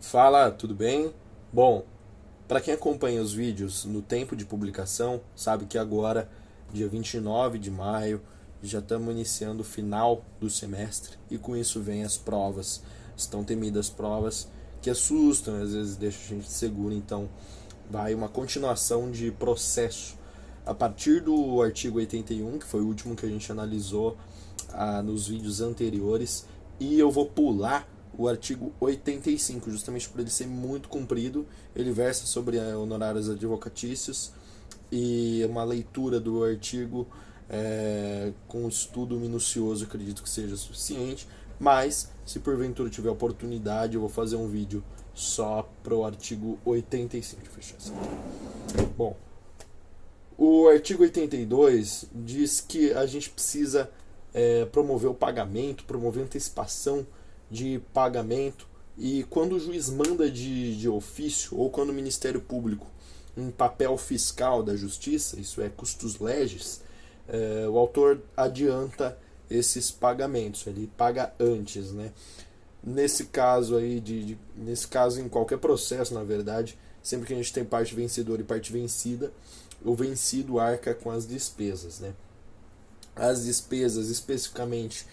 Fala, tudo bem? Bom, para quem acompanha os vídeos no tempo de publicação, sabe que agora, dia 29 de maio, já estamos iniciando o final do semestre e com isso vem as provas. Estão temidas provas que assustam, às vezes deixam a gente seguro, então vai uma continuação de processo a partir do artigo 81, que foi o último que a gente analisou nos vídeos anteriores, e eu vou pular o artigo 85, justamente por ele ser muito comprido. Ele versa sobre honorários advocatícios e uma leitura do artigo com um estudo minucioso, acredito que seja suficiente. Mas, se porventura tiver oportunidade, eu vou fazer um vídeo só pro artigo 85. Deixa eu fechar isso aqui. Bom, o artigo 82 diz que a gente precisa promover o pagamento, promover antecipação de pagamento, e quando o juiz manda de ofício ou quando o Ministério Público em papel fiscal da Justiça, isso é custos legis, o autor adianta esses pagamentos, ele paga antes, né? Nesse caso aí, nesse caso em qualquer processo, na verdade, sempre que a gente tem parte vencedora e parte vencida, o vencido arca com as despesas, né? As despesas especificamente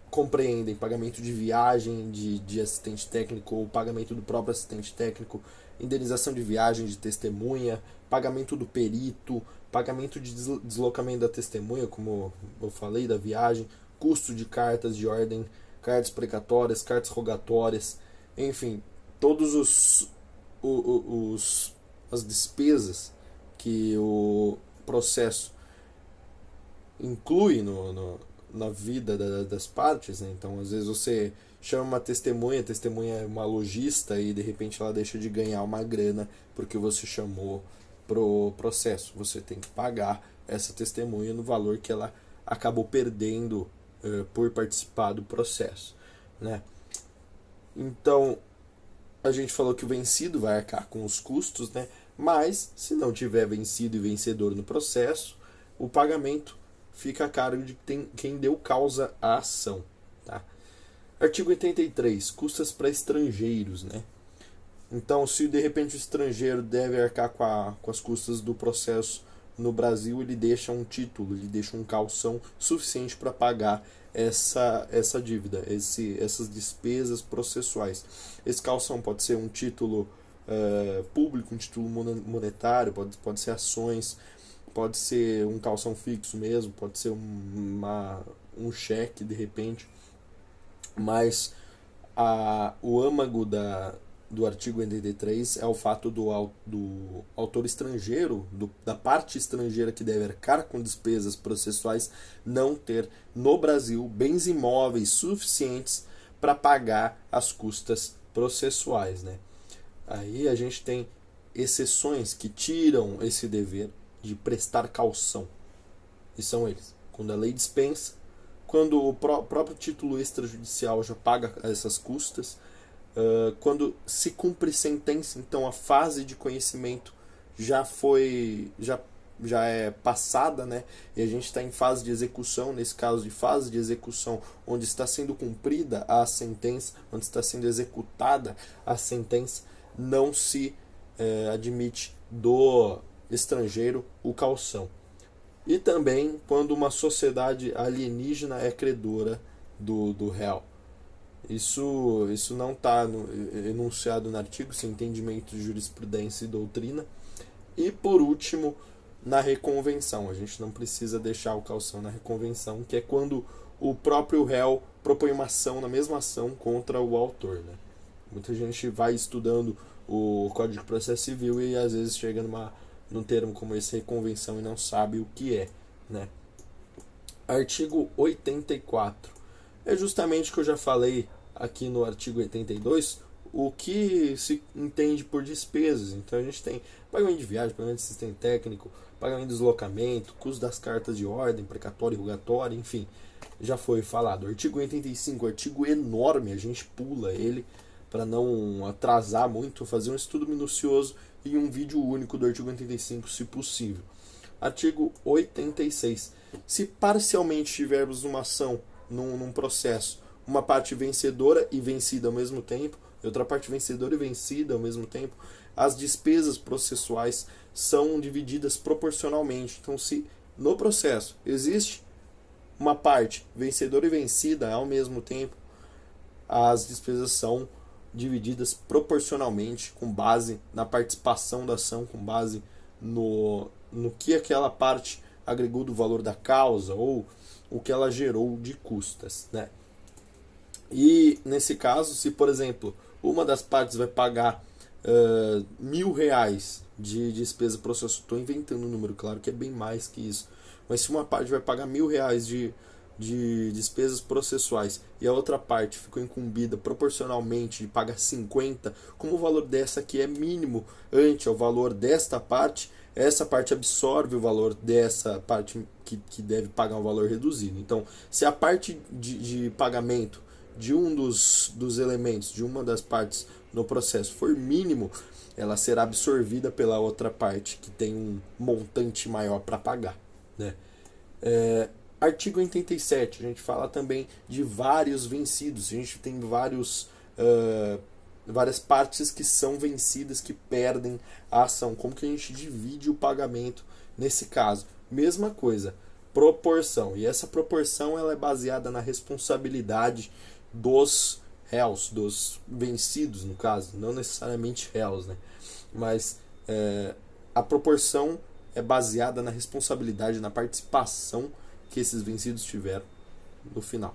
compreendem pagamento de viagem de assistente técnico ou pagamento do próprio assistente técnico, indenização de viagem de testemunha, pagamento do perito, pagamento de deslocamento da testemunha, como eu falei, da viagem, custo de cartas de ordem, cartas precatórias, cartas rogatórias, enfim, todos as despesas que o processo inclui na vida das partes, né? Então, às vezes você chama uma testemunha, a testemunha é uma lojista e de repente ela deixa de ganhar uma grana porque você chamou pro processo. Você tem que pagar essa testemunha no valor que ela acabou perdendo por participar do processo, né? Então, a gente falou que o vencido vai arcar com os custos, né? Mas, se não tiver vencido e vencedor no processo, o pagamento fica a cargo de quem deu causa à ação. Tá? Artigo 83, custas para estrangeiros. Né? Então, se de repente o estrangeiro deve arcar com as custas do processo no Brasil, ele deixa um título, ele deixa um calção suficiente para pagar essa dívida, essas despesas processuais. Esse calção pode ser um título público, um título monetário, pode ser ações, pode ser um calção fixo mesmo, pode ser um cheque de repente, mas o âmago do artigo 83 é o fato do autor estrangeiro, da parte estrangeira que deve arcar com despesas processuais, não ter no Brasil bens imóveis suficientes para pagar as custas processuais. Né? Aí a gente tem exceções que tiram esse dever de prestar calção. E são eles: quando a lei dispensa, quando o próprio título extrajudicial já paga essas custas, quando se cumpre sentença, então a fase de conhecimento já é passada, né? E a gente está em fase de execução, nesse caso de fase de execução, onde está sendo cumprida a sentença, onde está sendo executada a sentença, não se admite do estrangeiro o calção. E também quando uma sociedade alienígena é credora do réu. Isso não está enunciado no artigo, sem entendimento de jurisprudência e doutrina. E por último, na reconvenção. A gente não precisa deixar o calção na reconvenção, que é quando o próprio réu propõe uma ação, na mesma ação, contra o autor. Né? Muita gente vai estudando o Código de Processo Civil e às vezes chega num termo como esse, reconvenção, e não sabe o que é. Né? Artigo 84. É justamente o que eu já falei aqui no artigo 82, o que se entende por despesas. Então a gente tem pagamento de viagem, pagamento de assistente técnico, pagamento de deslocamento, custo das cartas de ordem, precatório e rogatório, enfim, já foi falado. Artigo 85, artigo enorme, a gente pula ele para não atrasar muito, fazer um estudo minucioso e um vídeo único do artigo 85, se possível. Artigo 86. Se parcialmente tivermos uma ação num processo uma parte vencedora e vencida ao mesmo tempo, e outra parte vencedora e vencida ao mesmo tempo, as despesas processuais são divididas proporcionalmente. Então, se no processo existe uma parte vencedora e vencida ao mesmo tempo, as despesas são divididas proporcionalmente com base na participação da ação, com base no que aquela parte agregou do valor da causa ou o que ela gerou de custas, né? E nesse caso, se por exemplo uma das partes vai pagar R$ 1.000 de despesa processual, estou inventando um número, claro que é bem mais que isso, mas se uma parte vai pagar R$ 1.000 de despesas processuais e a outra parte ficou incumbida proporcionalmente de pagar 50, como o valor dessa aqui é mínimo ante ao valor desta parte, essa parte absorve o valor dessa parte que deve pagar um valor reduzido. Então, se a parte de pagamento de um dos elementos, de uma das partes no processo for mínimo, ela será absorvida pela outra parte que tem um montante maior para pagar, né? Artigo 87, a gente fala também de vários vencidos. A gente tem várias partes que são vencidas, que perdem a ação. Como que a gente divide o pagamento nesse caso? Mesma coisa, proporção. E essa proporção ela é baseada na responsabilidade dos réus, dos vencidos, no caso, não necessariamente réus, né? Mas a proporção é baseada na responsabilidade, na participação que esses vencidos tiveram no final.